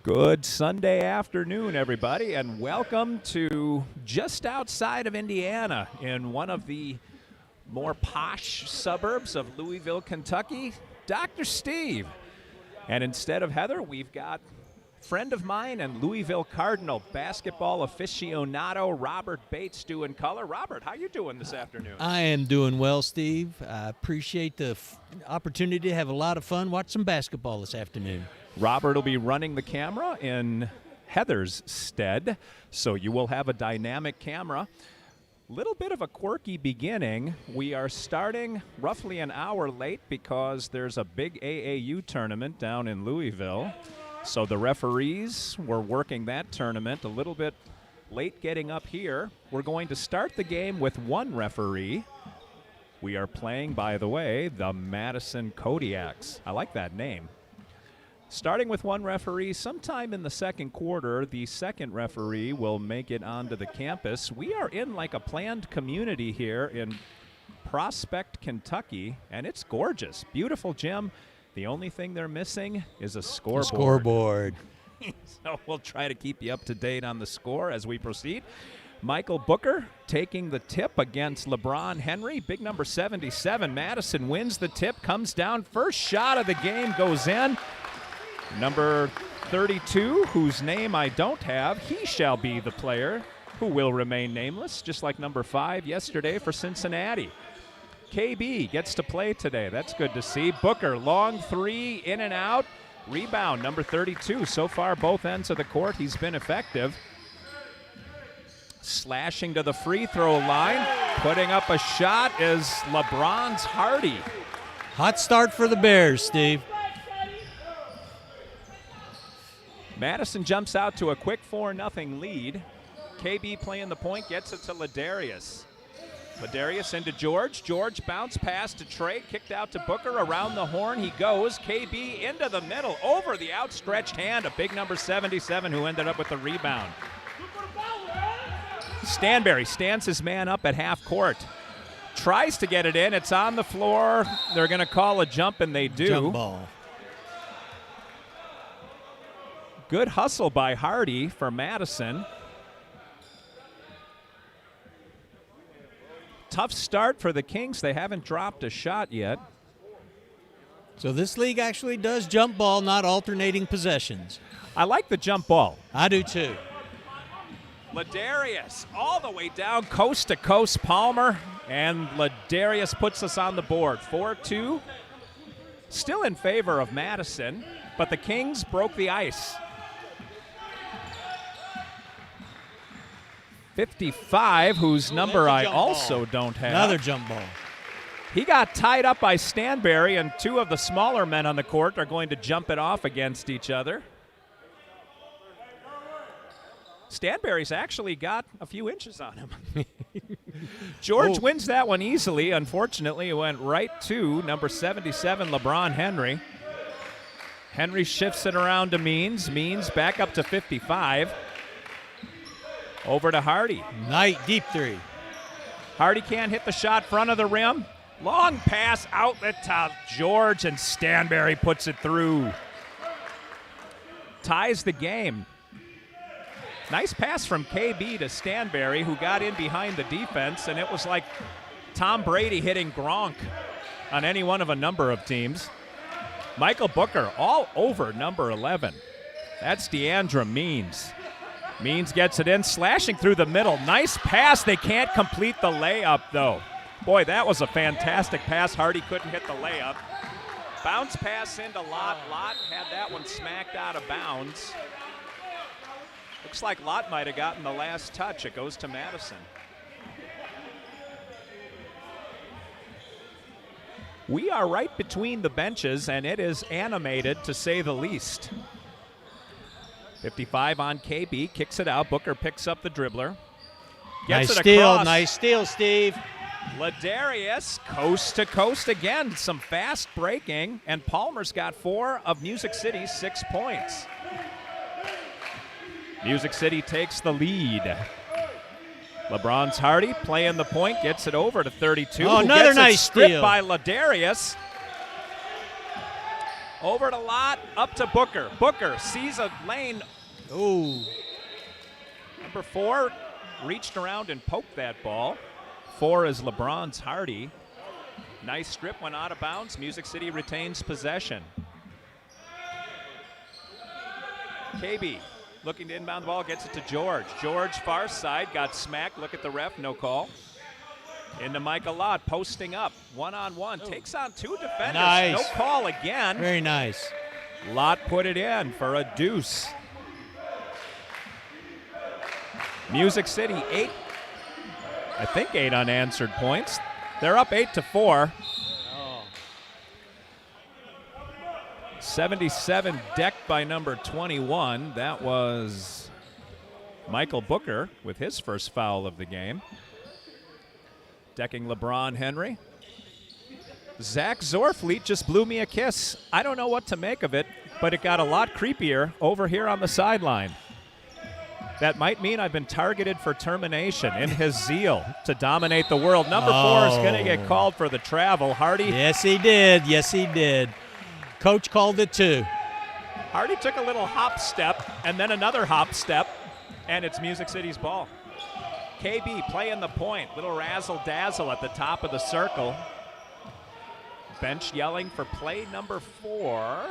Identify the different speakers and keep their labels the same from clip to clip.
Speaker 1: Good Sunday afternoon, everybody, and welcome to just outside of Indiana in one of the more posh suburbs of Louisville, Kentucky, Dr. Steve. And instead of Heather, we've got a friend of mine and Louisville Cardinal basketball aficionado Robert Bates doing color. Robert, how you doing this afternoon?
Speaker 2: I am doing well, Steve. I appreciate the opportunity to have a lot of fun, watch some basketball this afternoon.
Speaker 1: Robert will be running the camera in Heather's stead, so you will have a dynamic camera. Little bit of a quirky beginning. We are starting roughly an hour late because there's a big AAU tournament down in Louisville. So the referees were working that tournament a little bit late getting up here. We're going to start the game with one referee. We are playing, by the way, the Madison Kodiaks. I like that name. Starting with one referee, sometime in the second quarter, the second referee will make it onto the campus. We are in like a planned community here in Prospect, Kentucky, and it's gorgeous. Beautiful gym. The only thing they're missing is a scoreboard. So we'll try to keep you up to date on the score as we proceed. Michael Booker taking the tip against LeBron Henry. Big number 77. Madison wins the tip, comes down. First shot of the game goes in. Number 32, whose name I don't have, he shall be the player who will remain nameless, just like number 5 yesterday for Cincinnati. KB gets to play today. That's good to see. Booker, long three, in and out. Rebound, number 32. So far, both ends of the court, he's been effective. Slashing to the free throw line. Putting up a shot is LeBron's Hardy.
Speaker 2: Hot start for the Bears, Steve.
Speaker 1: Madison jumps out to a quick 4-0 lead. KB playing the point, gets it to Ladarius. Ladarius into George. George bounce pass to Trey, kicked out to Booker. Around the horn he goes. KB into the middle, over the outstretched hand. A big number 77 who ended up with the rebound. Stanberry stands his man up at half court. Tries to get it in. It's on the floor. They're going to call a jump, and they do.
Speaker 2: Jump ball.
Speaker 1: Good hustle by Hardy for Madison. Tough start for the Kings. They haven't dropped a shot yet.
Speaker 2: So this league actually does jump ball, not alternating possessions.
Speaker 1: I like the jump ball.
Speaker 2: I do too.
Speaker 1: Ladarius all the way down, coast to coast, Palmer. And Ladarius puts us on the board. 4-2. Still in favor of Madison, but the Kings broke the ice. 55, whose number I also don't have.
Speaker 2: Another jump ball.
Speaker 1: He got tied up by Stanberry, and two of the smaller men on the court are going to jump it off against each other. Stanberry's actually got a few inches on him. George wins that one easily. Unfortunately, it went right to number 77, LeBron Henry. Henry shifts it around to Means. Means back up to 55. Over to Hardy.
Speaker 2: Nice deep three.
Speaker 1: Hardy can't hit the shot front of the rim. Long pass outlet to George, and Stanberry puts it through. Ties the game. Nice pass from KB to Stanberry, who got in behind the defense, and it was like Tom Brady hitting Gronk on any one of a number of teams. Michael Booker all over number 11. That's Deandra Means. Means gets it in, slashing through the middle. Nice pass. They can't complete the layup, though. Boy, that was a fantastic pass. Hardy couldn't hit the layup. Bounce pass into Lott. Lott had that one smacked out of bounds. Looks like Lott might have gotten the last touch. It goes to Madison. We are right between the benches, and it is animated, to say the least. 55 on KB, kicks it out. Booker picks up the dribbler. Gets
Speaker 2: Nice
Speaker 1: it
Speaker 2: steal,
Speaker 1: across.
Speaker 2: nice steal, Steve.
Speaker 1: Ladarius, coast to coast again. Some fast breaking, and Palmer's got 4 of Music City's 6 points. Music City takes the lead. LeBron's Hardy playing the point, gets it over to 32.
Speaker 2: Oh, another nice
Speaker 1: steal
Speaker 2: steal
Speaker 1: by Ladarius. Over to Lott, up to Booker. Booker sees a lane.
Speaker 2: Oh.
Speaker 1: Number 4 reached around and poked that ball. 4 is LeBron's Hardy. Nice strip, went out of bounds. Music City retains possession. KB looking to inbound the ball, gets it to George. George far side, got smacked. Look at the ref, no call. Into Michael Lott, posting up, one-on-one, takes on 2 defenders.
Speaker 2: Nice.
Speaker 1: No call again.
Speaker 2: Very nice.
Speaker 1: Lott put it in for a deuce. Music City, 8 unanswered points. They're up 8-4. 77 decked by number 21. That was Michael Booker with his first foul of the game. Decking LeBron Henry. Zach Zorfleet just blew me a kiss. I don't know what to make of it, but it got a lot creepier over here on the sideline. That might mean I've been targeted for termination in his zeal to dominate the world. Number 4 is going to get called for the travel. Hardy.
Speaker 2: Yes, he did. Yes, he did. Coach called it too.
Speaker 1: Hardy took a little hop step and then another hop step, and it's Music City's ball. KB playing the point. Little razzle-dazzle at the top of the circle. Bench yelling for play number 4.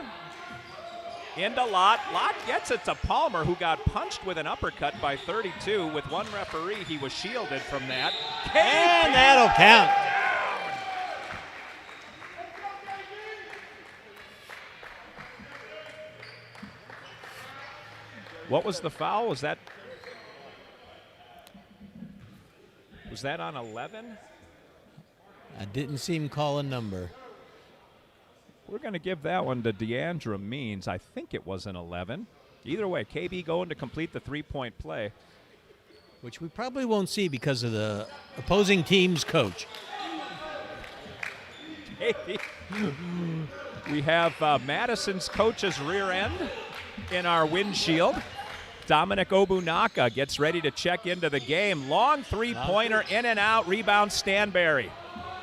Speaker 1: Into Lott. Lott gets it to Palmer, who got punched with an uppercut by 32. With one referee, he was shielded from that.
Speaker 2: And that'll count.
Speaker 1: What was the foul? Was that on 11?
Speaker 2: I didn't see him call a number.
Speaker 1: We're going to give that one to Deandra Means. I think it was an 11. Either way, KB going to complete the 3-point play.
Speaker 2: Which we probably won't see because of the opposing team's coach.
Speaker 1: KB. We have Madison's coach's rear end in our windshield. Dominic Obunaka gets ready to check into the game. Long three-pointer, in and out, rebound Stanberry.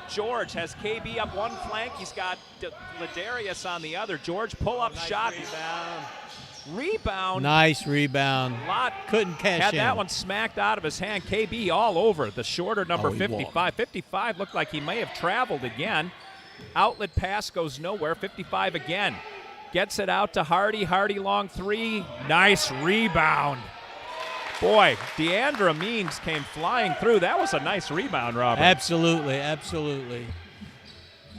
Speaker 1: George has KB up one flank. He's got Ladarius on the other. George pull-up shot. Rebound.
Speaker 2: Nice rebound.
Speaker 1: Lott
Speaker 2: couldn't cash
Speaker 1: had
Speaker 2: in.
Speaker 1: that one smacked out of his hand. KB all over the shorter number 55.
Speaker 2: Walked.
Speaker 1: 55 looked like he may have traveled again. Outlet pass goes nowhere. 55 again. Gets it out to Hardy. Hardy long 3. Nice rebound. Boy, Deandra Means came flying through. That was a nice rebound, Robert.
Speaker 2: Absolutely, absolutely.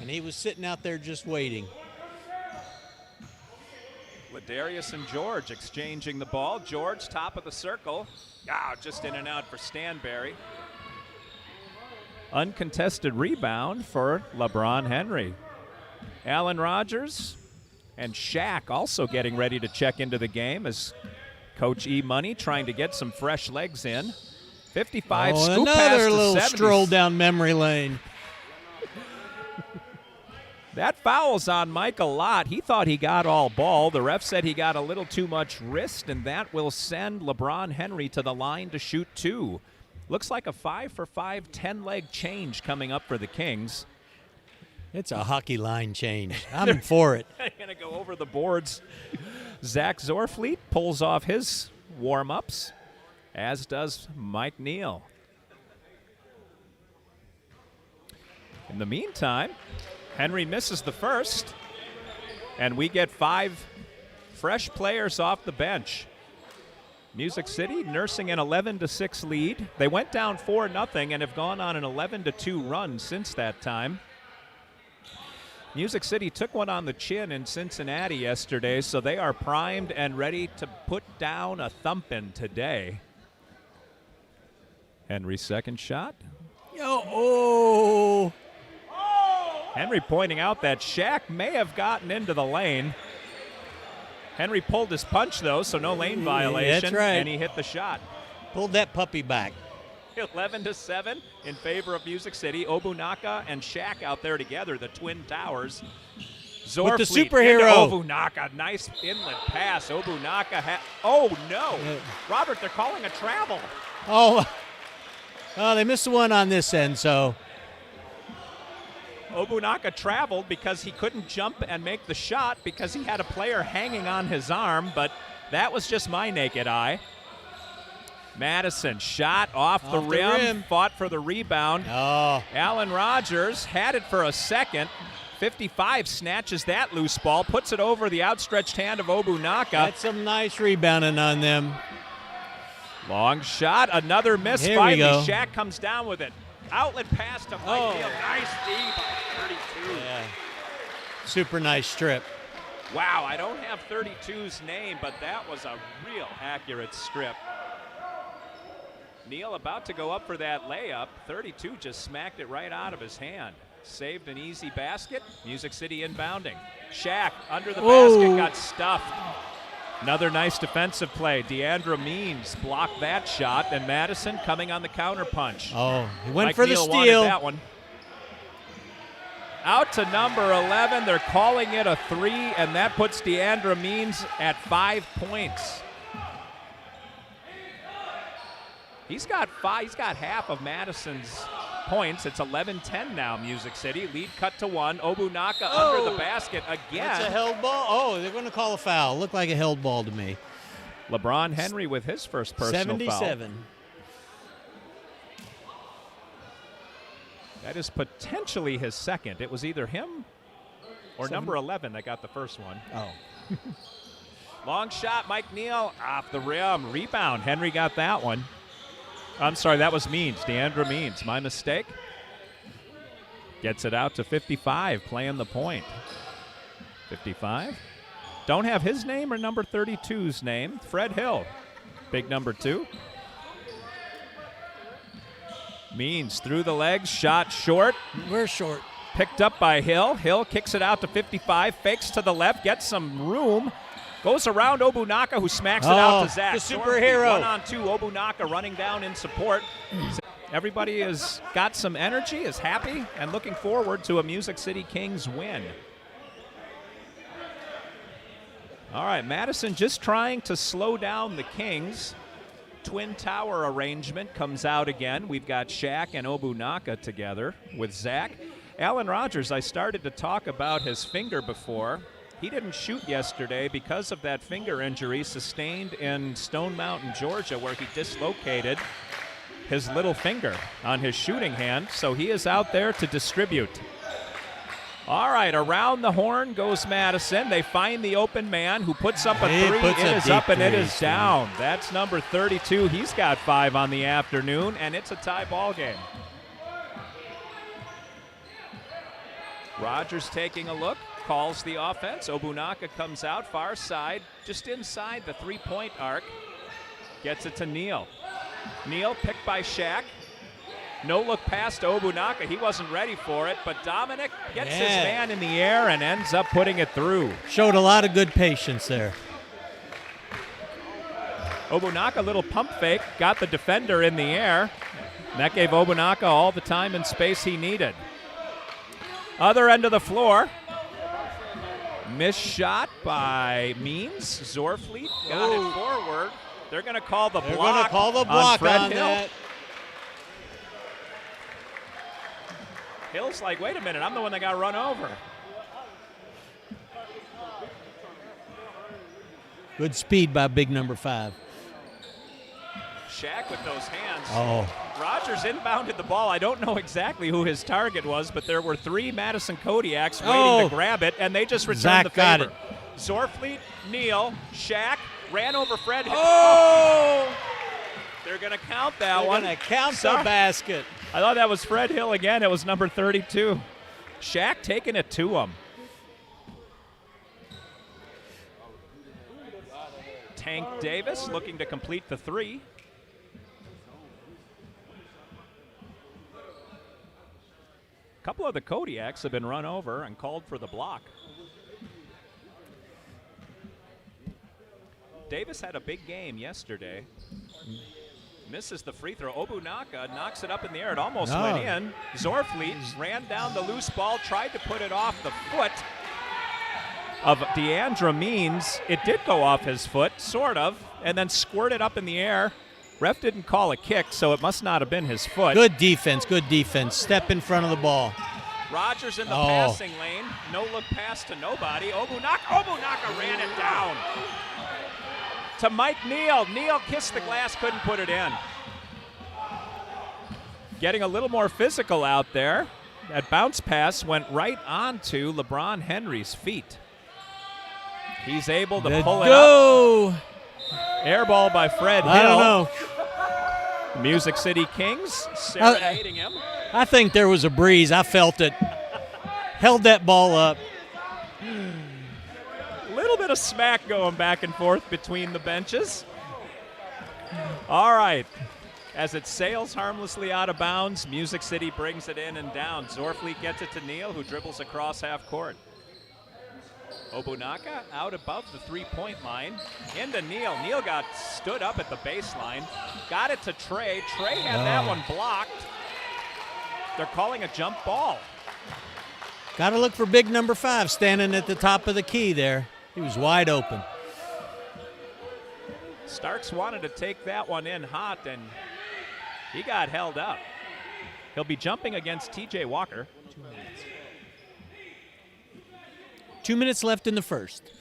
Speaker 2: And he was sitting out there just waiting.
Speaker 1: Ladarius and George exchanging the ball. George, top of the circle. Just in and out for Stanberry. Uncontested rebound for LeBron Henry. Allen Rogers and Shaq also getting ready to check into the game as Coach E. Money trying to get some fresh legs in. 55 scoop pass
Speaker 2: another
Speaker 1: to
Speaker 2: little
Speaker 1: 70.
Speaker 2: stroll down memory lane.
Speaker 1: That foul's on Michael Lott. He thought he got all ball. The ref said he got a little too much wrist, and that will send LeBron Henry to the line to shoot 2. Looks like a 5-for-5 10-leg change coming up for the Kings.
Speaker 2: It's a hockey line change. I'm for it.
Speaker 1: They're going to go over the boards. Zach Zorfleet pulls off his warm-ups, as does Mike Neal. In the meantime, Henry misses the first, and we get 5 fresh players off the bench. Music City nursing an 11-6 lead. They went down 4-0 and have gone on an 11-2 run since that time. Music City took one on the chin in Cincinnati yesterday, so they are primed and ready to put down a thumping today. Henry's second shot. Henry pointing out that Shaq may have gotten into the lane. Henry pulled his punch, though, so no lane violation.
Speaker 2: That's right.
Speaker 1: And he hit the shot.
Speaker 2: Pulled that puppy back.
Speaker 1: 11-7 in favor of Music City. Obunaka and Shaq out there together, the Twin Towers. Zorfleet
Speaker 2: with the superhero.
Speaker 1: into Obunaka. Nice inlet pass. Obunaka oh, no. Robert, they're calling a travel.
Speaker 2: Oh, they missed the one on this end, so.
Speaker 1: Obunaka traveled because he couldn't jump and make the shot because he had a player hanging on his arm, but that was just my naked eye. Madison shot off the rim, fought for the rebound.
Speaker 2: Oh.
Speaker 1: Alan Rogers had it for a second. 55 snatches that loose ball, puts it over the outstretched hand of Obunaka.
Speaker 2: That's some nice rebounding on them.
Speaker 1: Long shot, another miss.
Speaker 2: Here
Speaker 1: Finally,
Speaker 2: we go.
Speaker 1: Shaq comes down with it. Outlet pass to Mike Neal. Nice D by 32.
Speaker 2: Yeah. Super nice strip.
Speaker 1: Wow, I don't have 32's name, but that was a real accurate strip. Neal about to go up for that layup. 32 just smacked it right out of his hand. Saved an easy basket. Music City inbounding. Shaq under the basket, got stuffed. Another nice defensive play. Deandra Means blocked that shot, and Madison coming on the counter punch.
Speaker 2: Oh, he went
Speaker 1: Mike
Speaker 2: for the
Speaker 1: Neal
Speaker 2: steal.
Speaker 1: wanted that one. Out to number 11. They're calling it a 3, and that puts Deandra Means at 5 points. He's got half of Madison's points. It's 11-10 now, Music City. Lead cut to 1. Obunaka under the basket again.
Speaker 2: That's a held ball. Oh, they're going to call a foul. Looked like a held ball to me.
Speaker 1: LeBron Henry with his first personal
Speaker 2: 77.
Speaker 1: foul. That is potentially his second. It was either him or number 11 that got the first one.
Speaker 2: Oh.
Speaker 1: Long shot, Mike Neal off the rim. Rebound, Henry got that one. I'm sorry, that was Means, Deandra Means. My mistake. Gets it out to 55, playing the point. 55. Don't have his name or number 32's name. Fred Hill, big number 2. Means through the legs, shot short.
Speaker 2: We're short.
Speaker 1: Picked up by Hill. Hill kicks it out to 55, fakes to the left, gets some room. Goes around Obunaka, who smacks it out to Zach.
Speaker 2: The superhero.
Speaker 1: 1-on-2, Obunaka running down in support. Everybody has got some energy, is happy, and looking forward to a Music City Kings win. All right, Madison just trying to slow down the Kings. Twin tower arrangement comes out again. We've got Shaq and Obunaka together with Zach. Alan Rogers, I started to talk about his finger before. He didn't shoot yesterday because of that finger injury sustained in Stone Mountain, Georgia, where he dislocated his little finger on his shooting hand, so he is out there to distribute. All right, around the horn goes Madison. They find the open man who puts up a 3. It is up and it is down. That's number 32. He's got 5 on the afternoon, and it's a tie ball game. Rogers taking a look. Calls the offense. Obunaka comes out far side, just inside the 3-point arc. Gets it to Neal. Neal picked by Shaq. No look pass to Obunaka. He wasn't ready for it, but Dominic gets his man in the air and ends up putting it through.
Speaker 2: Showed a lot of good patience there.
Speaker 1: Obunaka, little pump fake, got the defender in the air. That gave Obunaka all the time and space he needed. Other end of the floor. Missed shot by Means. Zorfleet got it forward. They're going to call the block.
Speaker 2: They're going to call the block on that.
Speaker 1: Hill's like, wait a minute, I'm the one that got run over.
Speaker 2: Good speed by big number 5.
Speaker 1: Shaq with those hands.
Speaker 2: Oh.
Speaker 1: Rogers inbounded the ball. I don't know exactly who his target was, but there were 3 Madison Kodiaks waiting to grab it, and they just returned the favor.
Speaker 2: Got it.
Speaker 1: Zorfleet, Neal, Shaq, ran over Fred.
Speaker 2: Oh!
Speaker 1: They're going to count that one.
Speaker 2: They're going to count the basket.
Speaker 1: I thought that was Fred Hill again. It was number 32. Shaq taking it to him. Tank Davis looking to complete the 3. A couple of the Kodiaks have been run over and called for the block. Davis had a big game yesterday. Misses the free throw. Obunaka knocks it up in the air. It almost went in. Zorfleet ran down the loose ball, tried to put it off the foot of Deandra Means. It did go off his foot, sort of, and then squirted up in the air. Ref didn't call a kick, so it must not have been his foot.
Speaker 2: Good defense, good defense. Step in front of the ball.
Speaker 1: Rogers in the passing lane. No look pass to nobody. Obunaka ran it down. To Mike Neal. Neal kissed the glass, couldn't put it in. Getting a little more physical out there. That bounce pass went right onto LeBron Henry's feet. He's able to pull it up. Air ball by Fred Hill.
Speaker 2: I don't know.
Speaker 1: Music City Kings serenading him.
Speaker 2: I think there was a breeze. I felt it. Held that ball up.
Speaker 1: Little bit of smack going back and forth between the benches. All right. As it sails harmlessly out of bounds, Music City brings it in and down. Zorfleet gets it to Neal, who dribbles across half court. Obunaka out above the three-point line. Into Neal. Neal got stood up at the baseline. Got it to Trey. Trey had that one blocked. They're calling a jump ball.
Speaker 2: Got to look for big number 5 standing at the top of the key there. He was wide open.
Speaker 1: Starks wanted to take that one in hot, and he got held up. He'll be jumping against T.J. Walker.
Speaker 2: 2 minutes left in the first.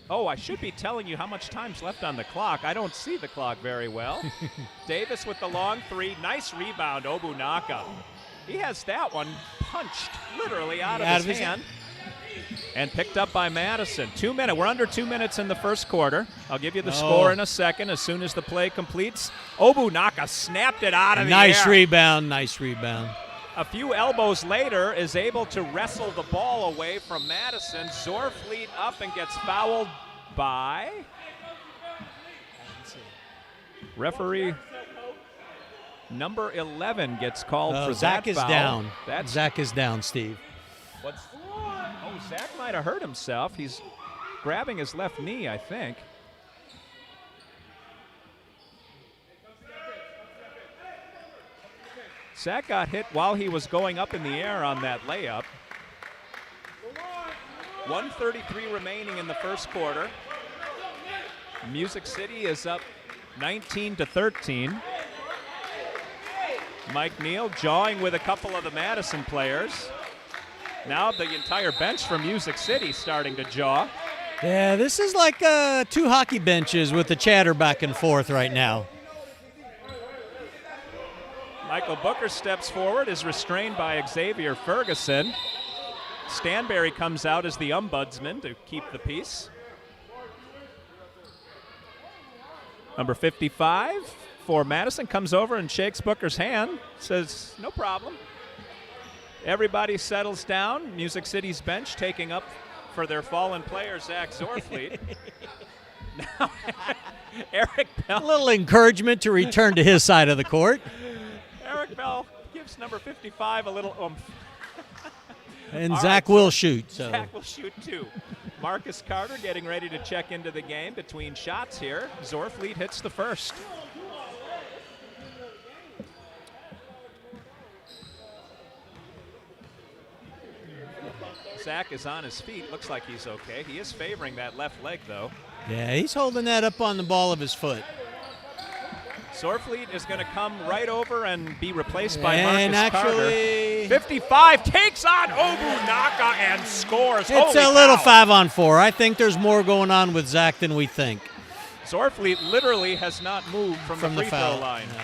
Speaker 1: Oh, I should be telling you how much time's left on the clock. I don't see the clock very well. Davis with the long three. Nice rebound, Obunaka. He has that one punched literally out of his hand. And picked up by Madison. 2 minutes. We're under 2 minutes in the first quarter. I'll give you the score in a second as soon as the play completes. Obunaka snapped it out of the air.
Speaker 2: Nice rebound. Nice rebound.
Speaker 1: A few elbows later is able to wrestle the ball away from Madison. Zorfleet up and gets fouled by referee number 11 gets called for
Speaker 2: Zach
Speaker 1: that foul.
Speaker 2: is down. Zach is down, Steve.
Speaker 1: Zach might have hurt himself. He's grabbing his left knee, I think. Zach got hit while he was going up in the air on that layup. 1:33 remaining in the first quarter. Music City is up 19-13. Mike Neal jawing with a couple of the Madison players. Now the entire bench from Music City starting to jaw.
Speaker 2: Yeah, this is like 2 hockey benches with the chatter back and forth right now.
Speaker 1: Michael Booker steps forward, is restrained by Xavier Ferguson. Stanberry comes out as the ombudsman to keep the peace. Number 55 for Madison comes over and shakes Booker's hand, says, no problem. Everybody settles down. Music City's bench taking up for their fallen player, Zach Zorfleet. Now, Eric Bell.
Speaker 2: A little encouragement to return to his side of the court.
Speaker 1: Eric Bell gives number 55 a little oomph.
Speaker 2: And Zach will shoot. So.
Speaker 1: Zach will shoot too. Marcus Carter getting ready to check into the game between shots here. Zorfleet hits the first. Zach is on his feet. Looks like he's okay. He is favoring that left leg, though.
Speaker 2: Yeah, he's holding that up on the ball of his foot.
Speaker 1: Zorfleet is going to come right over and be replaced by
Speaker 2: and
Speaker 1: Marcus
Speaker 2: actually,
Speaker 1: Carter. 55 takes on Obunaka and scores.
Speaker 2: It's
Speaker 1: Holy
Speaker 2: a little
Speaker 1: cow.
Speaker 2: 5-on-4. I think there's more going on with Zach than we think.
Speaker 1: Zorfleet literally has not moved from the free throw line.
Speaker 2: No.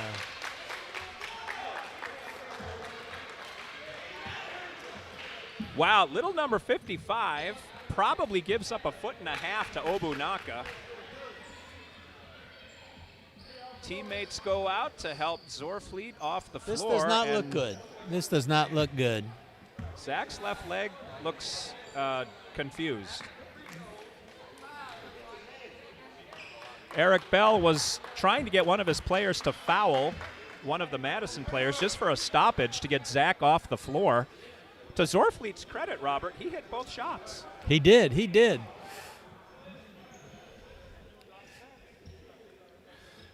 Speaker 1: Wow, little number 55 probably gives up a foot and a half to Obunaka. Teammates go out to help Zorfleet off the floor.
Speaker 2: This does not look good. This does not look good.
Speaker 1: Zach's left leg looks confused. Eric Bell was trying to get one of his players to foul one of the Madison players just for a stoppage to get Zach off the floor. To Zorfleet's credit, Robert, he hit both shots.
Speaker 2: He did. He did.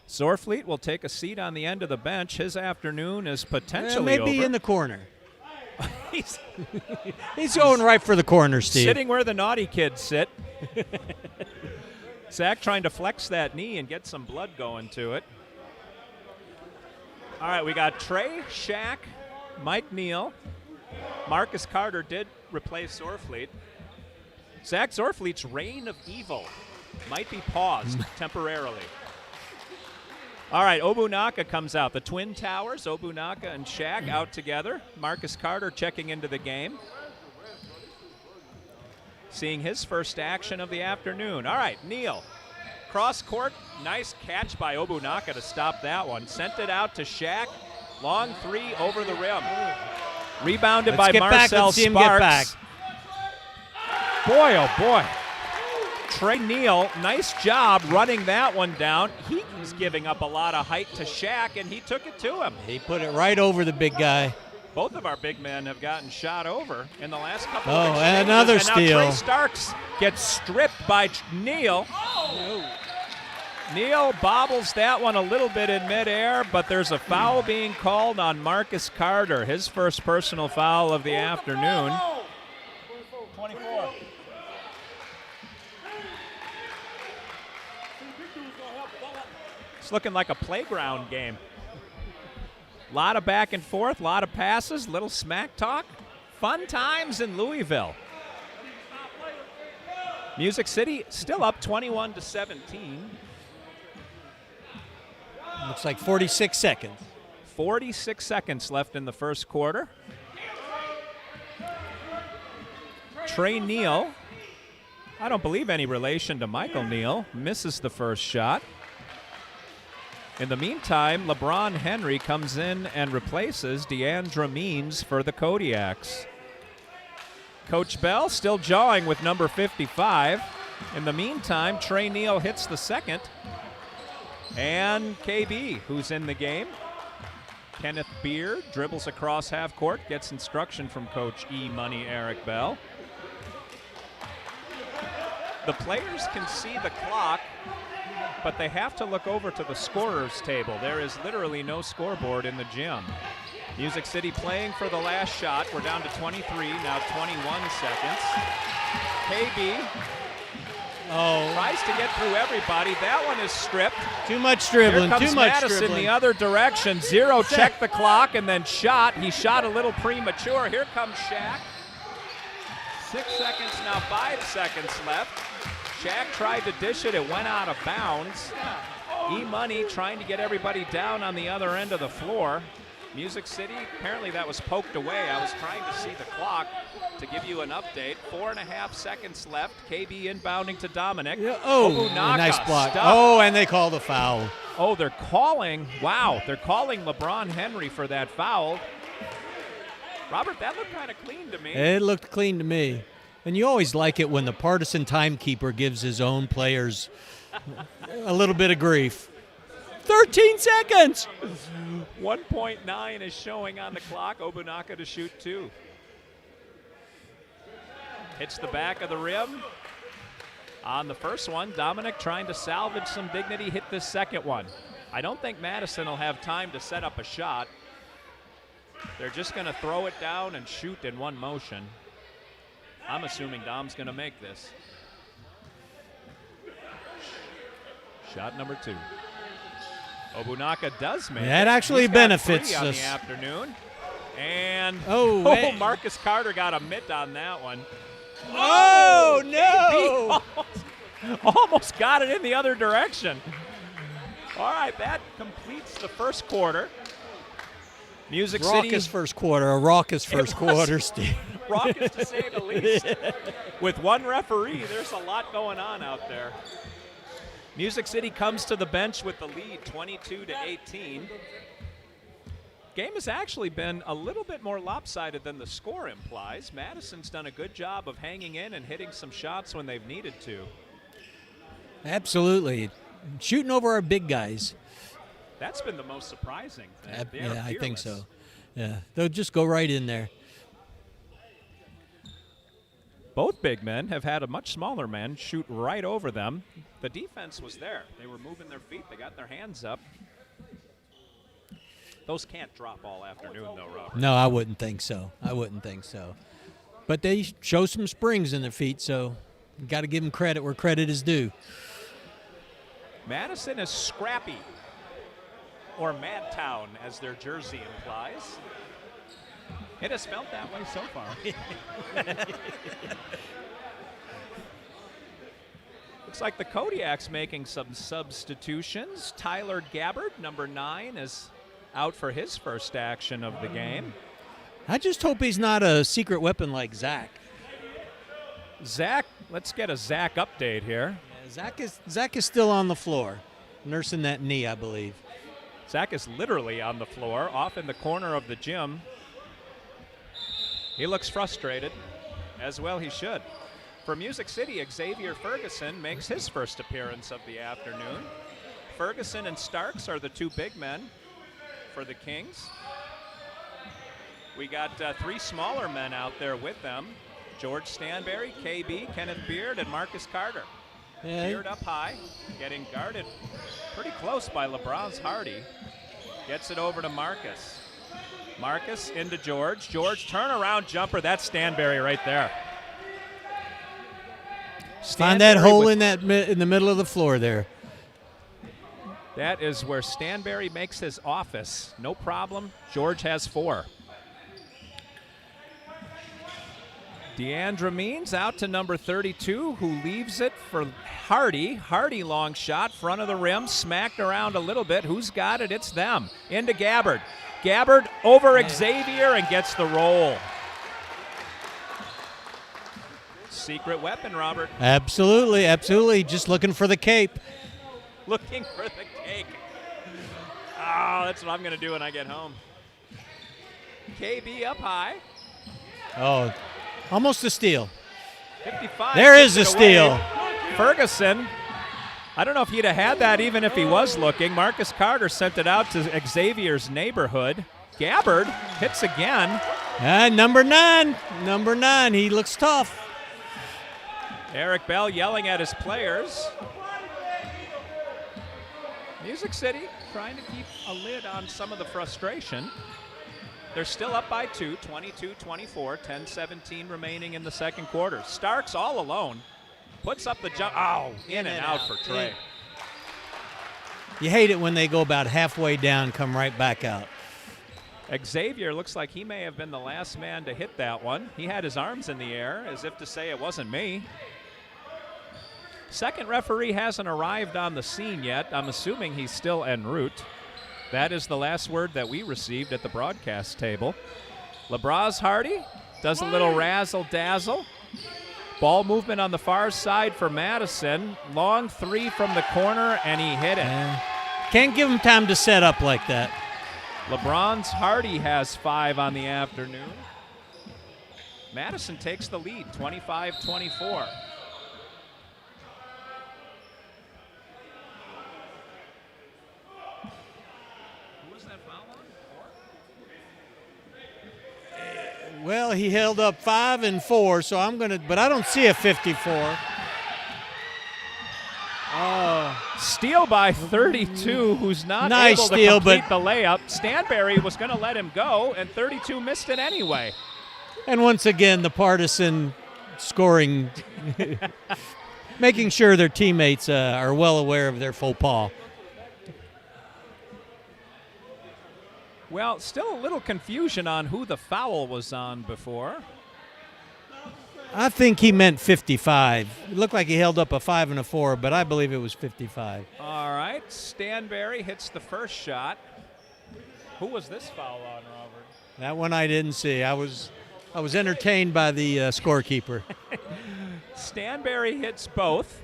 Speaker 1: Zorfleet will take a seat on the end of the bench. His afternoon is potentially
Speaker 2: maybe
Speaker 1: over.
Speaker 2: in the corner.
Speaker 1: He's
Speaker 2: going right for the corner, Steve.
Speaker 1: Sitting where the naughty kids sit. Zach trying to flex that knee and get some blood going to it. All right, we got Trey, Shaq, Mike Neal, Marcus Carter did replace Zorfleet. Zach Zorfleet's reign of evil might be paused temporarily. All right, Obunaka comes out. The Twin Towers, Obunaka and Shaq out together. Marcus Carter checking into the game. Seeing his first action of the afternoon. All right, Neal. Cross court, nice catch by Obunaka to stop that one. Sent it out to Shaq. Long three over the rim. Rebounded by Marcel Sparks. Boy, oh boy. Trey Neal, nice job running that one down. He was giving up a lot of height to Shaq, and he took it to him.
Speaker 2: He put it right over the big guy.
Speaker 1: Both of our big men have gotten shot over in the last couple
Speaker 2: of
Speaker 1: exchanges.
Speaker 2: And another steal.
Speaker 1: Now Trey Starks gets stripped by Neal. Neal bobbles that one a little bit in midair, but there's a foul being called on Marcus Carter, his first personal foul of the afternoon.
Speaker 3: 24.
Speaker 1: It's looking like a playground game. A lot of back and forth, a lot of passes, little smack talk. Fun times in Louisville. Music City still up 21-17.
Speaker 2: Looks like 46 seconds.
Speaker 1: 46 seconds left in the first quarter. Trey Neal, I don't believe any relation to Michael Neal, misses the first shot. In the meantime, LeBron Henry comes in and replaces Deandra Means for the Kodiaks. Coach Bell still jawing with number 55. In the meantime, Trey Neal hits the second. And KB, who's in the game. Kenneth Beard dribbles across half court, gets instruction from Coach E-Money Eric Bell. The players can see the clock, but they have to look over to the scorer's table. There is literally no scoreboard in the gym. Music City playing for the last shot. We're down to 23, now 21 seconds. KB tries to get through everybody. That one is stripped.
Speaker 2: Too much dribbling,
Speaker 1: Here comes
Speaker 2: too much
Speaker 1: Madison
Speaker 2: dribbling.
Speaker 1: the other direction. Zero checked the clock and then shot. He shot a little premature. Here comes Shaq. 6 seconds, now 5 seconds left. Shaq tried to dish it. It went out of bounds. E-Money trying to get everybody down on the other end of the floor. Music City, apparently that was poked away. I was trying to see the clock to give you an update. 4.5 seconds left. KB inbounding to Dominic.
Speaker 2: Yeah,
Speaker 1: Obunaka,
Speaker 2: nice block.
Speaker 1: stuff.
Speaker 2: Oh, and they called a foul.
Speaker 1: Oh, they're calling LeBron Henry for that foul. Robert, that looked kind of clean to me.
Speaker 2: It looked clean to me. And you always like it when the partisan timekeeper gives his own players a little bit of grief. 13 seconds!
Speaker 1: 1.9 is showing on the clock. Obunaka to shoot two. Hits the back of the rim. On the first one, Dominic trying to salvage some dignity, hit this second one. I don't think Madison will have time to set up a shot. They're just going to throw it down and shoot in one motion. I'm assuming Dom's going to make this. Shot number 2. Obunaka does make it.
Speaker 2: That actually
Speaker 1: He's got
Speaker 2: benefits
Speaker 1: 3 on
Speaker 2: us.
Speaker 1: the afternoon. And
Speaker 2: Marcus
Speaker 1: Carter got a mitt on that one.
Speaker 2: Oh, no!
Speaker 1: Almost got it in the other direction. All right, that completes the first quarter. Music City.
Speaker 2: Raucous first quarter, a raucous first quarter, Steve.
Speaker 1: Raucous to say the least. With one referee, there's a lot going on out there. Music City comes to the bench with the lead, 22-18. Game has actually been a little bit more lopsided than the score implies. Madison's done a good job of hanging in and hitting some shots when they've needed to.
Speaker 2: Absolutely. Shooting over our big guys.
Speaker 1: That's been the most surprising thing.
Speaker 2: Yeah, I think so. Yeah, they'll just go right in there.
Speaker 1: Both big men have had a much smaller man shoot right over them. The defense was there. They were moving their feet. They got their hands up. Those can't drop all afternoon, though, Robert.
Speaker 2: No, I wouldn't think so. But they show some springs in their feet, so you got to give them credit where credit is due.
Speaker 1: Madison is scrappy, or Madtown, as their jersey implies. It has felt that way so far. Looks like the Kodiaks making some substitutions. Tyler Gabbard, number 9, is out for his first action of the game.
Speaker 2: I just hope he's not a secret weapon like Zach.
Speaker 1: Zach, let's get a Zach update here.
Speaker 2: Yeah, Zach is still on the floor, nursing that knee, I believe.
Speaker 1: Zach is literally on the floor, off in the corner of the gym. He looks frustrated, as well he should. For Music City, Xavier Ferguson makes his first appearance of the afternoon. Ferguson and Starks are the 2 big men for the Kings. We got 3 smaller men out there with them. George Stanberry, KB, Kenneth Beard, and Marcus Carter.
Speaker 2: Yeah.
Speaker 1: Beard up high, getting guarded pretty close by LeBron's Hardy. Gets it over to Marcus. Marcus into George. George, turnaround jumper. That's Stanberry right there.
Speaker 2: Find that hole in the middle of the floor there.
Speaker 1: That is where Stanberry makes his office. No problem. George has 4. Deandra Means out to number 32, who leaves it for Hardy. Hardy long shot, front of the rim, smacked around a little bit. Who's got it? It's them. Into Gabbard. Gabbard over Xavier and gets the roll. Secret weapon, Robert.
Speaker 2: Absolutely, absolutely. Just looking for the cape.
Speaker 1: Looking for the cake. Oh, that's what I'm going to do when I get home. KB up high.
Speaker 2: Oh, almost a steal.
Speaker 1: 55.
Speaker 2: There is a steal.
Speaker 1: Ferguson. I don't know if he'd have had that even if he was looking. Marcus Carter sent it out to Xavier's neighborhood. Gabbard hits again.
Speaker 2: And number 9, he looks tough.
Speaker 1: Eric Bell yelling at his players. Music City trying to keep a lid on some of the frustration. They're still up by 2, 22-24, 10-17 remaining in the second quarter. Starks all alone. Puts up the jump. Oh, in and out for Trey.
Speaker 2: You hate it when they go about halfway down, come right back out.
Speaker 1: Xavier looks like he may have been the last man to hit that one. He had his arms in the air as if to say it wasn't me. Second referee hasn't arrived on the scene yet. I'm assuming he's still en route. That is the last word that we received at the broadcast table. LeBron's Hardy does a little razzle-dazzle. Ball movement on the far side for Madison. Long 3 from the corner, and he hit it.
Speaker 2: Can't give him time to set up like that.
Speaker 1: LeBron's Hardy has 5 on the afternoon. Madison takes the lead, 25-24.
Speaker 2: Well, he held up 5 and 4, so but I don't see a 54.
Speaker 1: Steal by 32, who's not
Speaker 2: nice
Speaker 1: able to
Speaker 2: steal,
Speaker 1: complete the layup. Stanberry was going to let him go, and 32 missed it anyway.
Speaker 2: And once again, the partisan scoring, making sure their teammates are well aware of their faux pas.
Speaker 1: Well, still a little confusion on who the foul was on before.
Speaker 2: I think he meant 55. It looked like he held up a 5 and a 4, but I believe it was 55.
Speaker 1: All right, Stanberry hits the first shot. Who was this foul on, Robert?
Speaker 2: That one I didn't see. I was entertained by the scorekeeper.
Speaker 1: Stanberry hits both.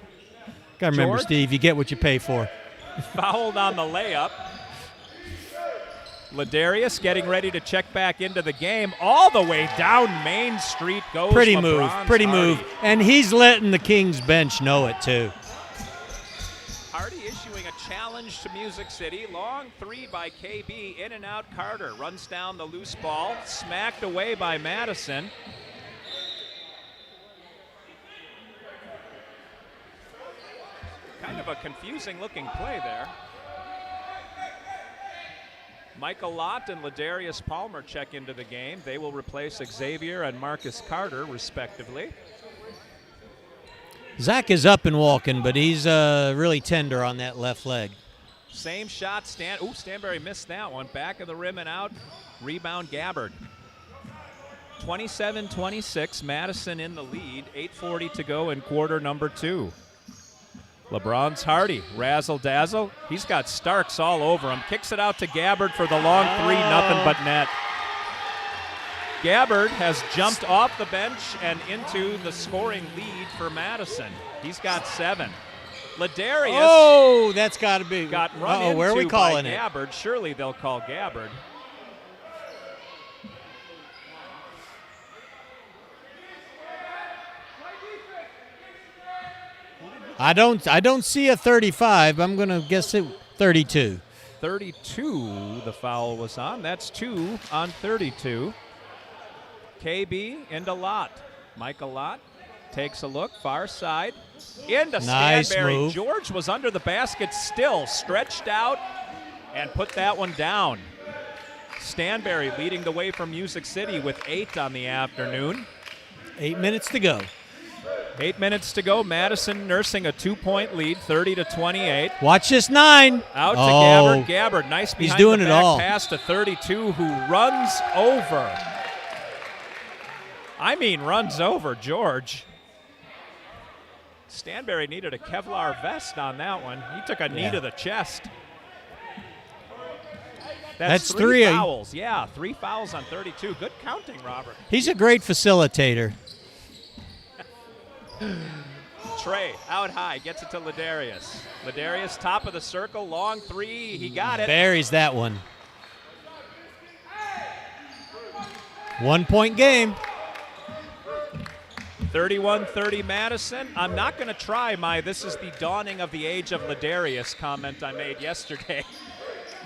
Speaker 2: Gotta remember,
Speaker 1: George?
Speaker 2: Steve, you get what you pay for.
Speaker 1: Fouled on the layup. Ladarius getting ready to check back into the game. All the way down Main Street goes
Speaker 2: Pretty
Speaker 1: LeBron's
Speaker 2: move.
Speaker 1: Hardy.
Speaker 2: And he's letting the Kings bench know it, too.
Speaker 1: Hardy issuing a challenge to Music City. Long 3 by KB. In and out Carter. Runs down the loose ball. Smacked away by Madison. Kind of a confusing looking play there. Michael Lott and Ladarius Palmer check into the game. They will replace Xavier and Marcus Carter, respectively.
Speaker 2: Zach is up and walking, but he's really tender on that left leg.
Speaker 1: Same shot. Stanberry missed that one. Back of the rim and out. Rebound Gabbard. 27-26, Madison in the lead, 8:40 to go in quarter number 2. LeBron's Hardy, razzle-dazzle. He's got Starks all over him. Kicks it out to Gabbard for the long three, nothing but net. Gabbard has jumped off the bench and into the scoring lead for Madison. He's got 7. Ladarius.
Speaker 2: Oh, that's got to be.
Speaker 1: Got run into
Speaker 2: where are we calling
Speaker 1: by
Speaker 2: it?
Speaker 1: Gabbard. Surely they'll call Gabbard.
Speaker 2: I don't see a 35. I'm going to guess it 32.
Speaker 1: 32 the foul was on. That's 2 on 32. KB into Lott. Michael Lott takes a look, far side. Into
Speaker 2: Nice
Speaker 1: Stanberry.
Speaker 2: move.
Speaker 1: George was under the basket still, stretched out, and put that one down. Stanberry leading the way from Music City with 8 on the afternoon.
Speaker 2: 8 minutes to go.
Speaker 1: 8 minutes to go. Madison nursing a 2-point lead, 30-28.
Speaker 2: Watch this 9.
Speaker 1: Out to
Speaker 2: Oh.
Speaker 1: Gabbard. Gabbard, nice behind
Speaker 2: doing
Speaker 1: the
Speaker 2: it
Speaker 1: back
Speaker 2: all.
Speaker 1: pass to 32, who runs over. I mean, runs over George. Stanberry needed a Kevlar vest on that one. He took a knee
Speaker 2: Yeah.
Speaker 1: to the chest.
Speaker 2: That's
Speaker 1: 3
Speaker 2: 3.
Speaker 1: fouls. Yeah, 3 fouls on 32. Good counting, Robert.
Speaker 2: He's a great facilitator.
Speaker 1: Trey, out high, gets it to Ladarius. Ladarius, top of the circle, long 3. He got it.
Speaker 2: Buries that one. 1 point game.
Speaker 1: 31-30 Madison. I'm not going to try my "this is the dawning of the age of Ladarius" comment I made yesterday.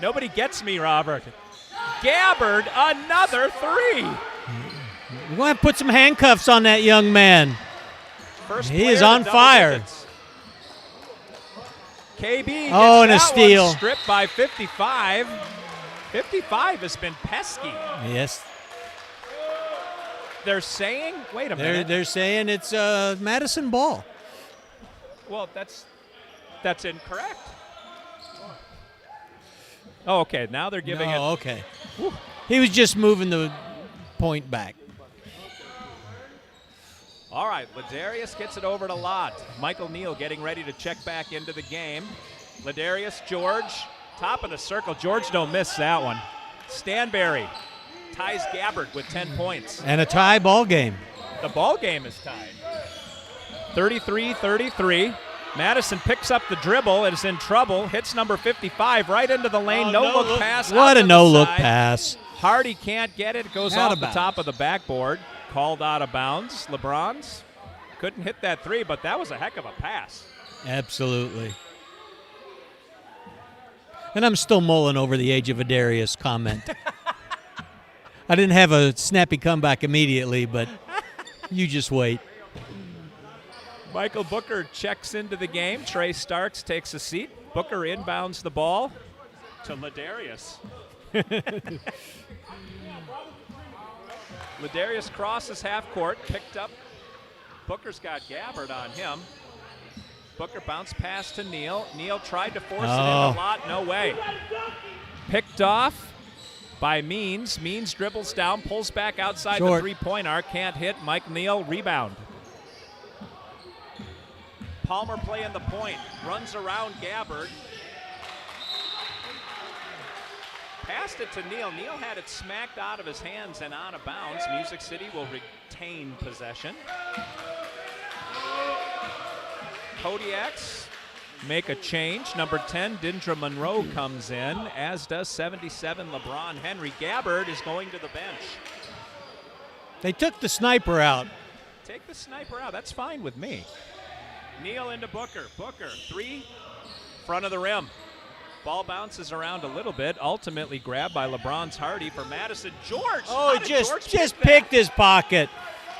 Speaker 1: Nobody gets me, Robert. Gabbard, another 3.
Speaker 2: We're going to put some handcuffs on that young man.
Speaker 1: First
Speaker 2: He
Speaker 1: player
Speaker 2: is
Speaker 1: to
Speaker 2: on
Speaker 1: double
Speaker 2: fire.
Speaker 1: digits. KB gets
Speaker 2: Oh, and a
Speaker 1: that
Speaker 2: steal.
Speaker 1: one stripped by 55. 55 has been pesky.
Speaker 2: Yes.
Speaker 1: They're saying, wait a minute.
Speaker 2: They're saying it's Madison ball.
Speaker 1: Well, that's incorrect. Oh, okay. Now they're giving it.
Speaker 2: Okay.
Speaker 1: Whew.
Speaker 2: He was just moving the point back.
Speaker 1: All right, Ladarius gets it over to Lott. Michael Neal getting ready to check back into the game. Ladarius, George, top of the circle. George don't miss that one. Stanberry ties Gabbard with 10 points.
Speaker 2: And a tie ball game.
Speaker 1: The ball game is tied. 33-33. Madison picks up the dribble and is in trouble. Hits number 55 right into the lane. No-look pass. out
Speaker 2: What
Speaker 1: to
Speaker 2: a
Speaker 1: the
Speaker 2: no-look
Speaker 1: side.
Speaker 2: pass.
Speaker 1: Hardy can't get it. It goes
Speaker 2: Out
Speaker 1: off
Speaker 2: of
Speaker 1: the
Speaker 2: bounds.
Speaker 1: top of the backboard. Called out of bounds. LeBron's couldn't hit that 3, but that was a heck of a pass.
Speaker 2: Absolutely. And I'm still mulling over the age of Adarius comment. I didn't have a snappy comeback immediately, but you just wait.
Speaker 1: Michael Booker checks into the game. Trey Starks takes a seat. Booker inbounds the ball to Ladarius. Ladarius crosses half court, picked up. Booker's got Gabbard on him. Booker bounced pass to Neal. Neal tried to force it in a lot. No way. Picked off by Means. Means dribbles down, pulls back outside
Speaker 2: Short.
Speaker 1: the three-point arc. Can't hit. Mike Neal, rebound. Palmer playing the point. Runs around Gabbard. Passed it to Neal. Neal had it smacked out of his hands and out of bounds. Music City will retain possession. Kodiaks make a change. Number 10, Dindra Monroe comes in, as does 77, LeBron Henry. Gabbard is going to the bench.
Speaker 2: They took the sniper out.
Speaker 1: Take the sniper out. That's fine with me. Neal into Booker. Booker, 3, front of the rim. Ball bounces around a little bit, ultimately grabbed by LeBron's Hardy for Madison. George!
Speaker 2: Oh,
Speaker 1: How did George
Speaker 2: just
Speaker 1: pick that?
Speaker 2: picked his pocket.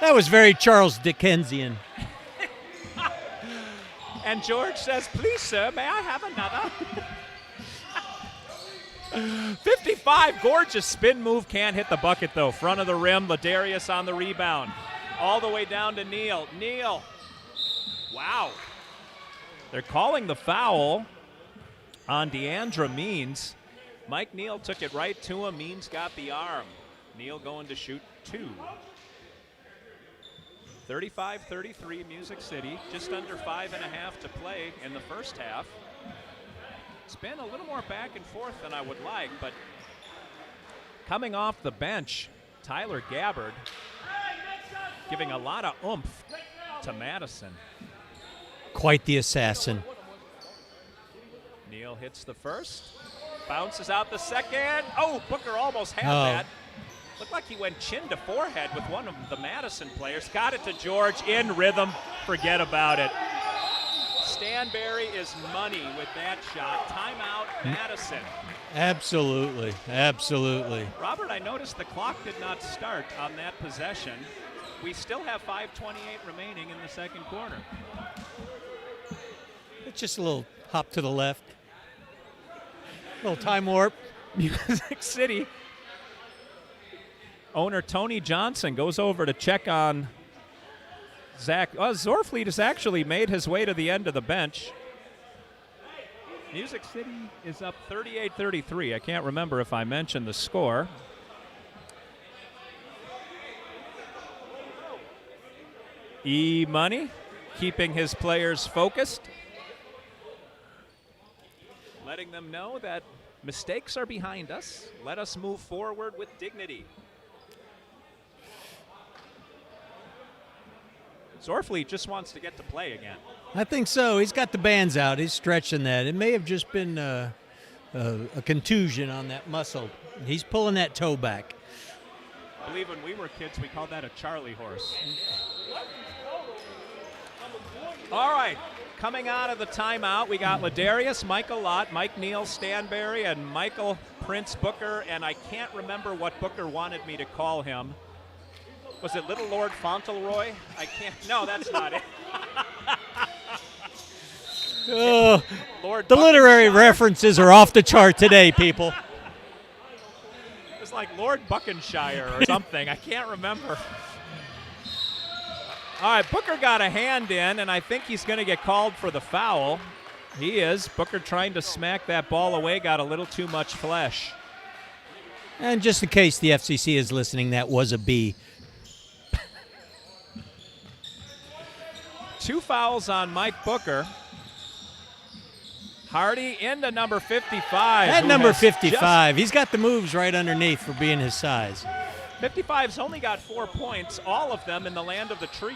Speaker 2: That was very Charles Dickensian.
Speaker 1: And George says, "Please, sir, may I have another?" 55, gorgeous spin move. Can't hit the bucket, though. Front of the rim, Ladarius on the rebound. All the way down to Neal. Neal. Wow. They're calling the foul on Deandra Means. Mike Neal took it right to him. Means got the arm. Neal going to shoot 2. 35-33 Music City, just under 5.5 to play in the first half. It's been a little more back and forth than I would like, but coming off the bench, Tyler Gabbard giving a lot of oomph to Madison.
Speaker 2: Quite the assassin.
Speaker 1: Neal hits the first, bounces out the second. Oh, Booker almost had that. Looked like he went chin to forehead with one of the Madison players. Got it to George in rhythm. Forget about it. Stanberry is money with that shot. Timeout, Madison.
Speaker 2: Absolutely, absolutely.
Speaker 1: Robert, I noticed the clock did not start on that possession. We still have 5:28 remaining in the second quarter.
Speaker 2: It's just a little hop to the left. Little time warp.
Speaker 1: Music City owner Tony Johnson goes over to check on Zach. Zorfleet has actually made his way to the end of the bench. Music City is up 38-33. I can't remember if I mentioned the score. E-Money keeping his players focused, letting them know that mistakes are behind us. Let us move forward with dignity. Zorfleet just wants to get to play again.
Speaker 2: I think so. He's got the bands out. He's stretching that. It may have just been a contusion on that muscle. He's pulling that toe back.
Speaker 1: I believe when we were kids, we called that a Charlie horse. All right, coming out of the timeout, we got Ladarius, Michael Lott, Mike Neal, Stanberry, and Michael Prince Booker, and I can't remember what Booker wanted me to call him. Was it Little Lord Fauntleroy? I can't. No, that's not it. Lord
Speaker 2: The literary
Speaker 1: Buckinghamshire.
Speaker 2: references are off the chart today, people.
Speaker 1: It was like Lord Buckinghamshire or something. I can't remember. All right, Booker got a hand in, and I think he's going to get called for the foul. He is. Booker trying to smack that ball away, got a little too much flesh.
Speaker 2: And just in case the FCC is listening, that was a B.
Speaker 1: 2 fouls on Mike Booker. Hardy into number 55.
Speaker 2: That
Speaker 1: who
Speaker 2: number
Speaker 1: has
Speaker 2: 55, he's got the moves right underneath for being his size.
Speaker 1: 55's only got 4 points, all of them in the land of the trees.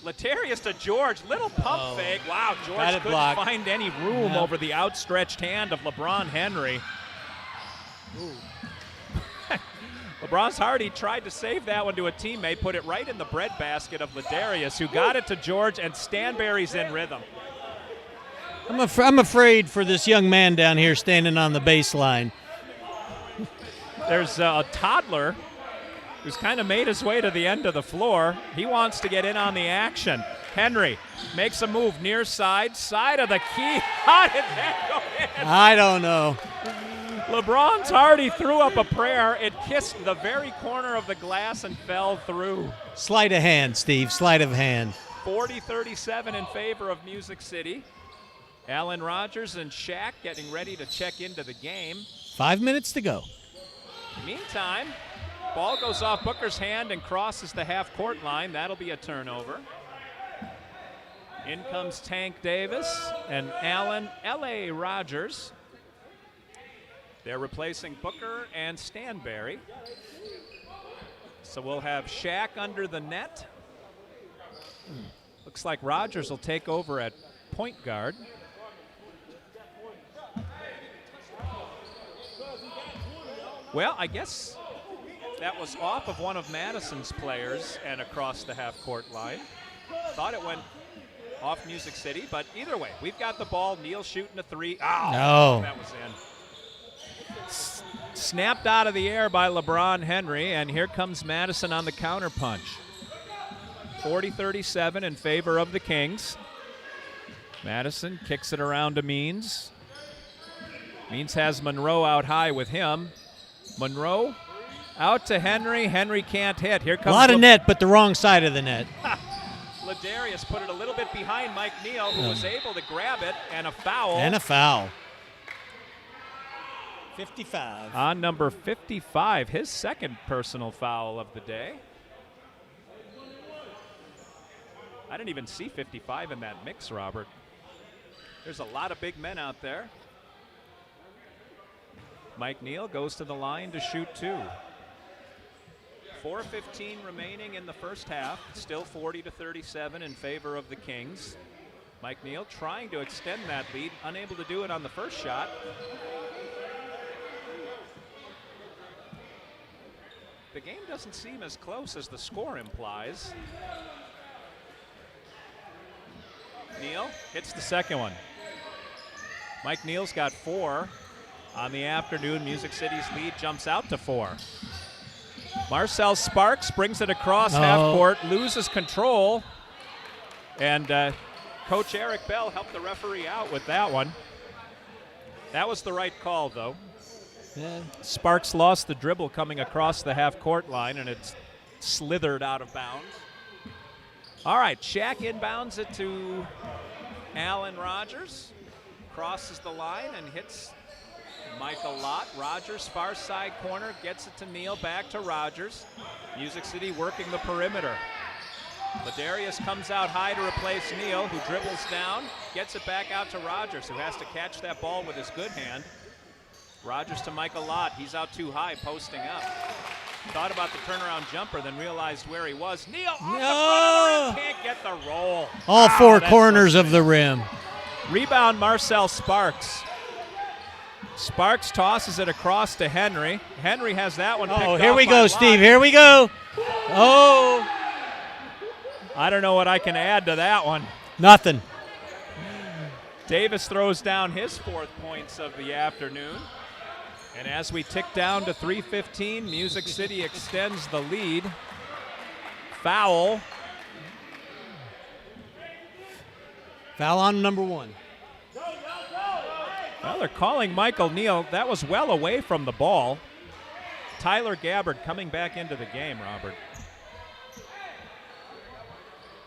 Speaker 1: Latarius to George, little pump fake. Wow, George
Speaker 2: Got it
Speaker 1: couldn't
Speaker 2: blocked.
Speaker 1: find any room
Speaker 2: Yep.
Speaker 1: over the outstretched hand of LeBron Henry. LeBron's Hardy tried to save that one to a teammate, put it right in the breadbasket of Ladarius, who got it to George, and Stanberry's in rhythm.
Speaker 2: I'm afraid for this young man down here standing on the baseline.
Speaker 1: There's a toddler who's kind of made his way to the end of the floor. He wants to get in on the action. Henry makes a move near side of the key. How did that go in?
Speaker 2: I don't know.
Speaker 1: LeBron's Hardy threw up a prayer. It kissed the very corner of the glass and fell through.
Speaker 2: Sleight of hand, Steve. Sleight of hand.
Speaker 1: 40-37 in favor of Music City. Alan Rogers and Shaq getting ready to check into the game.
Speaker 2: 5 minutes to go.
Speaker 1: Meantime, ball goes off Booker's hand and crosses the half-court line. That'll be a turnover. In comes Tank Davis and Alan L.A. Rogers. They're replacing Booker and Stanberry. So we'll have Shaq under the net. Looks like Rogers will take over at point guard. Well, I guess that was off of one of Madison's players and across the half-court line. Thought it went off Music City, but either way, we've got the ball. Neal shooting a 3. Oh,
Speaker 2: No.
Speaker 1: that was in. Snapped out of the air by LeBron Henry, and here comes Madison on the counterpunch. 40-37 in favor of the Kings. Madison kicks it around to Means. Means has Monroe out high with him. Monroe out to Henry. Henry can't hit. Here comes
Speaker 2: A lot of net, but the wrong side of the net.
Speaker 1: Ladarius put it a little bit behind Mike Neal, who was able to grab it, and a foul.
Speaker 2: And a foul. 55.
Speaker 1: On number 55, his second personal foul of the day. I didn't even see 55 in that mix, Robert. There's a lot of big men out there. Mike Neal goes to the line to shoot 2. 4:15 remaining in the first half. Still 40-37 in favor of the Kings. Mike Neal trying to extend that lead, unable to do it on the first shot. The game doesn't seem as close as the score implies. Neal hits the second one. Mike Neal's got 4 on the afternoon. Music City's lead jumps out to 4. Marcel Sparks brings it across half court, loses control, and Coach Eric Bell helped the referee out with that one. That was the right call, though.
Speaker 2: Yeah.
Speaker 1: Sparks lost the dribble coming across the half-court line, and it's slithered out of bounds. All right, Shaq inbounds it to Alan Rogers. Crosses the line and hits Michael Lott. Rogers, far side corner, gets it to Neal, back to Rogers. Music City working the perimeter. Ladarius comes out high to replace Neal, who dribbles down, gets it back out to Rogers, who has to catch that ball with his good hand. Rogers to Michael Lott. He's out too high, posting up. Thought about the turnaround jumper, then realized where he was. Neal off the front of the rim, can't get the roll.
Speaker 2: All 4 corners of the rim.
Speaker 1: Rebound, Marcel Sparks. Sparks tosses it across to Henry. Henry has that one picked off.
Speaker 2: Here we go, Steve. Here we go. Oh.
Speaker 1: I don't know what I can add to that one.
Speaker 2: Nothing.
Speaker 1: Davis throws down his 4th points of the afternoon. And as we tick down to 3:15, Music City extends the lead. Foul.
Speaker 2: Foul on number 1.
Speaker 1: Well, they're calling Michael Neal. That was well away from the ball. Tyler Gabbard coming back into the game, Robert.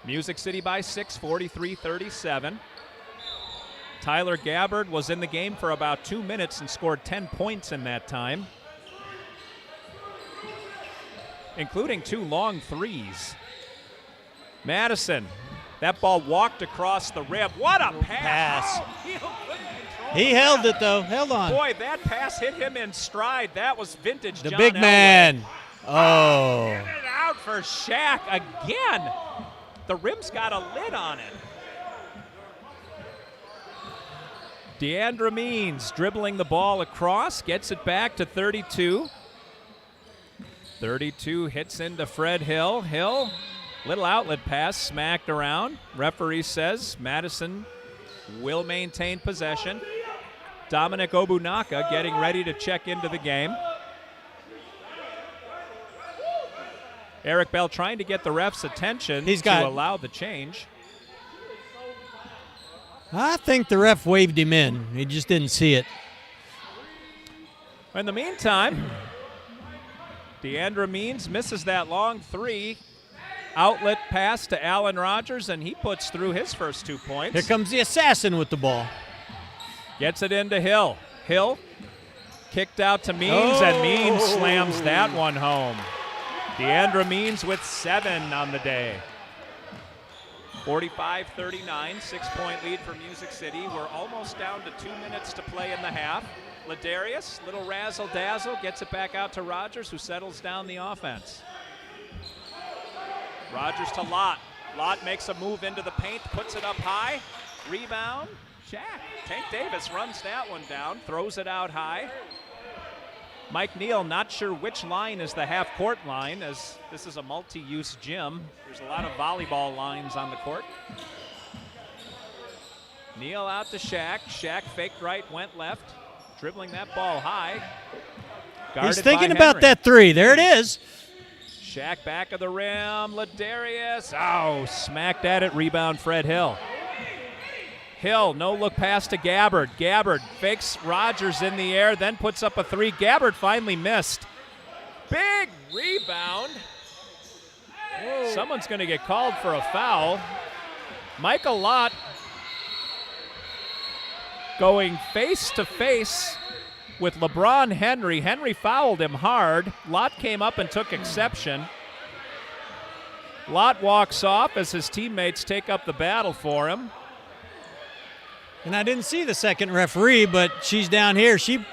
Speaker 1: Music City by 6, 43-37. Tyler Gabbard was in the game for about 2 minutes and scored 10 points in that time, including 2 long threes. Madison, that ball walked across the rim. What a pass.
Speaker 2: He held it, though. Held on.
Speaker 1: Boy, that pass hit him in stride. That was vintage
Speaker 2: The
Speaker 1: John
Speaker 2: big
Speaker 1: Elway.
Speaker 2: man. Oh.
Speaker 1: Get it out for Shaq again. The rim's got a lid on it. Deandra Means dribbling the ball across, gets it back to 32. 32 hits into Fred Hill. Hill, little outlet pass, smacked around. Referee says Madison will maintain possession. Dominic Obunaka getting ready to check into the game. Eric Bell trying to get the ref's attention to allow the change.
Speaker 2: I think the ref waved him in. He just didn't see it.
Speaker 1: In the meantime, Deandra Means misses that long 3. Outlet pass to Alan Rogers, and he puts through his first 2 points.
Speaker 2: Here comes the assassin with the ball.
Speaker 1: Gets it into Hill. Hill kicked out to Means, and Means slams that one home. Deandra Means with 7 on the day. 45-39, 6-point lead for Music City. We're almost down to 2 minutes to play in the half. Ladarius, little razzle-dazzle, gets it back out to Rogers, who settles down the offense. Rogers to Lott. Lott makes a move into the paint, puts it up high. Rebound, Shaq. Tank Davis runs that one down, throws it out high. Mike Neal not sure which line is the half-court line, as this is a multi-use gym. There's a lot of volleyball lines on the court. Neal out to Shaq. Shaq faked right, went left, dribbling that ball high.
Speaker 2: He's thinking about that 3. There it is.
Speaker 1: Shaq back of the rim. Ladarius. Oh, smacked at it. Rebound, Fred Hill. Hill, no look pass to Gabbard. Gabbard fakes Rogers in the air, then puts up a 3. Gabbard finally missed. Big rebound. Whoa. Someone's going to get called for a foul. Michael Lott going face to face with LeBron Henry. Henry fouled him hard. Lott came up and took exception. Lott walks off as his teammates take up the battle for him.
Speaker 2: And I didn't see the second referee, but she's down here. She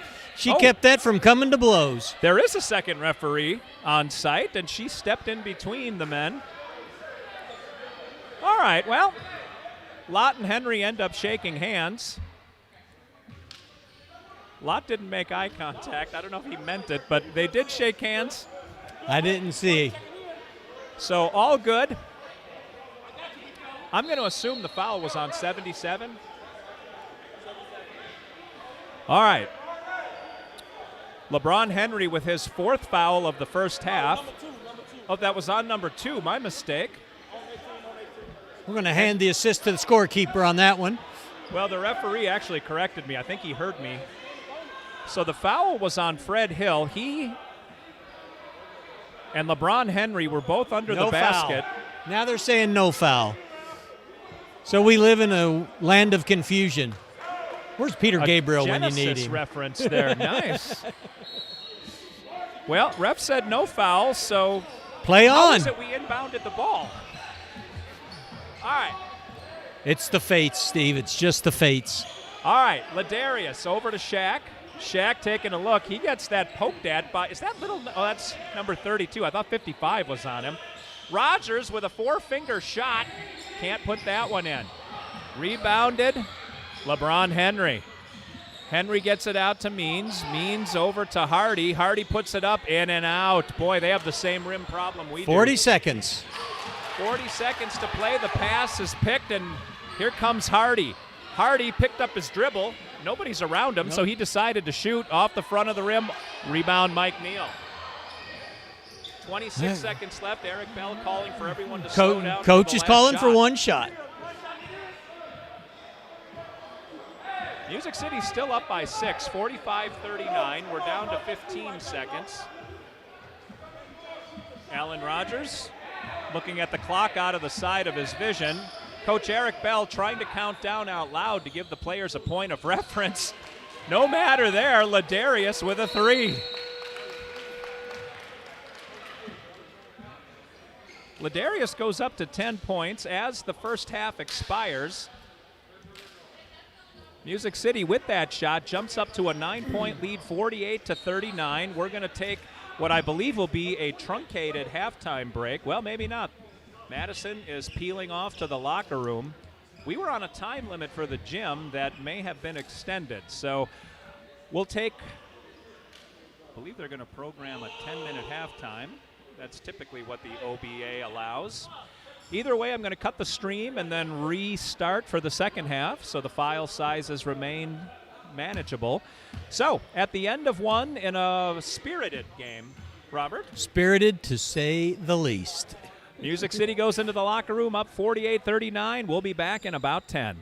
Speaker 1: Oh.
Speaker 2: kept that from coming to blows.
Speaker 1: There is a second referee on site, and she stepped in between the men. All right, well, Lott and Henry end up shaking hands. Lott didn't make eye contact. I don't know if he meant it, but they did shake hands.
Speaker 2: I didn't see.
Speaker 1: So all good. I'm going to assume the foul was on 77. All right. LeBron Henry with his fourth foul of the first half. Oh, that was on number 2. My mistake.
Speaker 2: We're going to hand the assist to the scorekeeper on that one.
Speaker 1: Well, the referee actually corrected me. I think he heard me. So the foul was on Fred Hill. He and LeBron Henry were both under
Speaker 2: No
Speaker 1: the basket.
Speaker 2: foul. Now they're saying no foul. So we live in a land of confusion. Where's Peter Gabriel when you need
Speaker 1: Genesis
Speaker 2: him?
Speaker 1: reference there. Nice. Well, ref said no foul, so
Speaker 2: Play
Speaker 1: how
Speaker 2: on.
Speaker 1: is it we inbounded the ball? All right.
Speaker 2: It's the fates, Steve. It's just the fates.
Speaker 1: All right, Ladarius over to Shaq. Shaq taking a look. He gets that poked at by, is that little, oh, that's number 32. I thought 55 was on him. Rogers with a 4-finger shot. Can't put that one in. Rebounded, LeBron Henry. Henry gets it out to Means. Means over to Hardy. Hardy puts it up, in and out. Boy, they have the same rim problem we do.
Speaker 2: 40 seconds.
Speaker 1: 40 seconds to play. The pass is picked, and here comes Hardy. Hardy picked up his dribble. Nobody's around him, so he decided to shoot off the front of the rim. Rebound, Mike Neal. 26 seconds left. Eric Bell calling for everyone to slow down.
Speaker 2: Coach
Speaker 1: for the
Speaker 2: is
Speaker 1: last
Speaker 2: calling for
Speaker 1: shot.
Speaker 2: one shot.
Speaker 1: Music City's still up by 6, 45-39. We're down to 15 seconds. Alan Rogers looking at the clock out of the side of his vision. Coach Eric Bell trying to count down out loud to give the players a point of reference. No matter there, Ladarius with a 3. Ladarius goes up to 10 points as the first half expires. Music City with that shot jumps up to a 9-point lead, 48-39. We're going to take what I believe will be a truncated halftime break. Well, maybe not. Madison is peeling off to the locker room. We were on a time limit for the gym that may have been extended. So we'll take, I believe they're going to program a 10-minute halftime. That's typically what the OBA allows. Either way, I'm going to cut the stream and then restart for the second half, so the file sizes remain manageable. So, at the end of one in a spirited game, Robert.
Speaker 2: Spirited, to say the least.
Speaker 1: Music City goes into the locker room up 48-39. We'll be back in about 10.